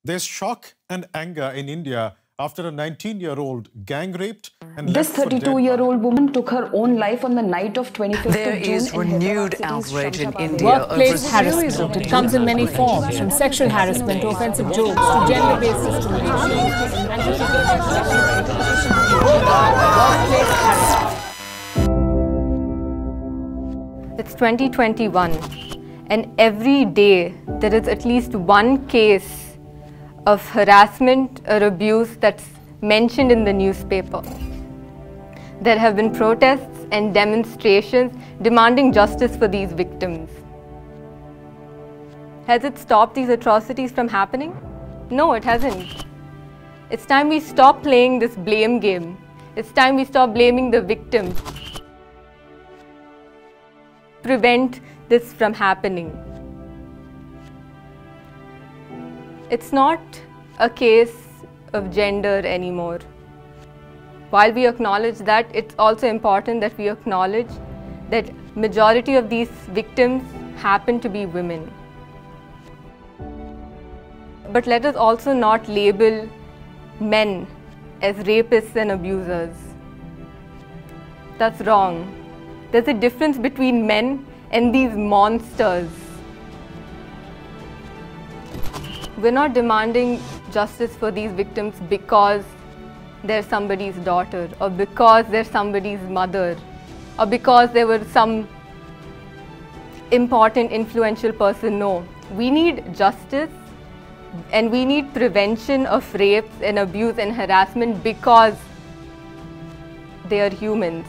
There's shock and anger in India after a 19-year-old gang raped and This 32-year-old woman took her own life on the night of 25th of June. There is renewed outrage in India. Workplace harassment. It comes in many forms, from sexual harassment to offensive jokes to gender-based discrimination. Workplace harassment. It's 2021, and every day there is at least one case of harassment or abuse that's mentioned in the newspaper. There have been protests and demonstrations demanding justice for these victims. Has it stopped these atrocities from happening? No, it hasn't. It's time we stop playing this blame game. It's time we stop blaming the victims. Prevent this from happening. It's not a case of gender anymore. While we acknowledge that, it's also important that we acknowledge that majority of these victims happen to be women. But let us also not label men as rapists and abusers. That's wrong. There's a difference between men and these monsters. We're not demanding justice for these victims because they're somebody's daughter, or because they're somebody's mother, or because they were some important, influential person. No. We need justice and we need prevention of rapes and abuse and harassment because they are humans.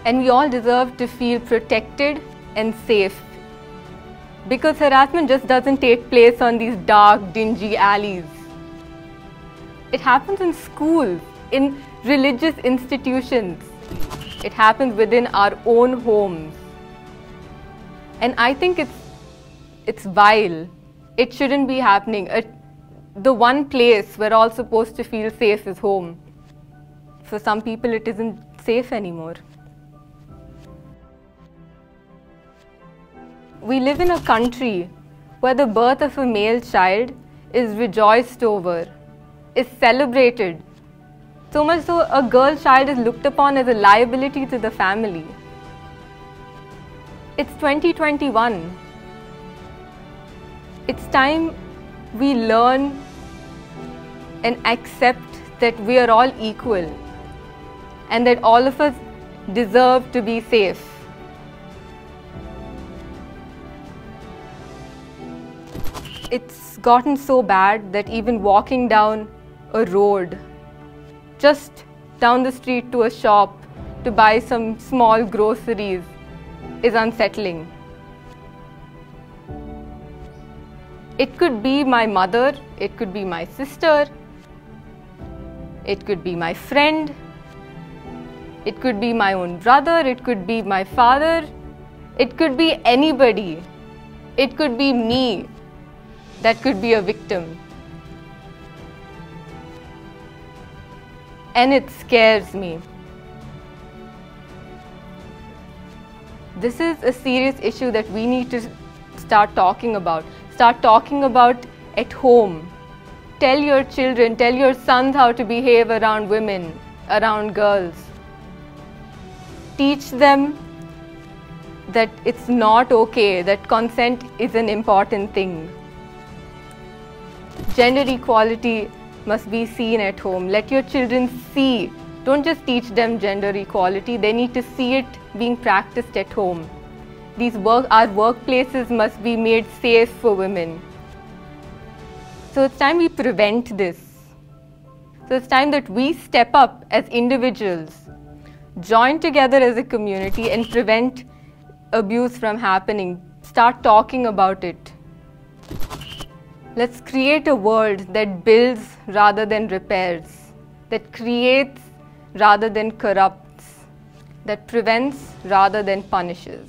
And we all deserve to feel protected and safe. Because harassment just doesn't take place on these dark, dingy alleys. It happens in schools, in religious institutions. It happens within our own homes. And I think it's vile. It shouldn't be happening. The one place we're all supposed to feel safe is home. For some people, it isn't safe anymore. We live in a country where the birth of a male child is rejoiced over, is celebrated. So much so a girl child is looked upon as a liability to the family. It's 2021. It's time we learn and accept that we are all equal and that all of us deserve to be safe. It's gotten so bad that even walking down a road, just down the street to a shop to buy some small groceries, is unsettling. It could be my mother, it could be my sister, it could be my friend, it could be my own brother, it could be my father, it could be anybody, it could be me. That could be a victim. And it scares me. This is a serious issue that we need to start talking about. Start talking about at home. Tell your children, tell your sons how to behave around women, around girls. Teach them that it's not okay, that consent is an important thing. Gender equality must be seen at home. Let your children see. Don't just teach them gender equality. They need to see it being practiced at home. Our workplaces must be made safe for women. So it's time we prevent this. So it's time that we step up as individuals, join together as a community and prevent abuse from happening. Start talking about it. Let's create a world that builds rather than repairs, that creates rather than corrupts, that prevents rather than punishes.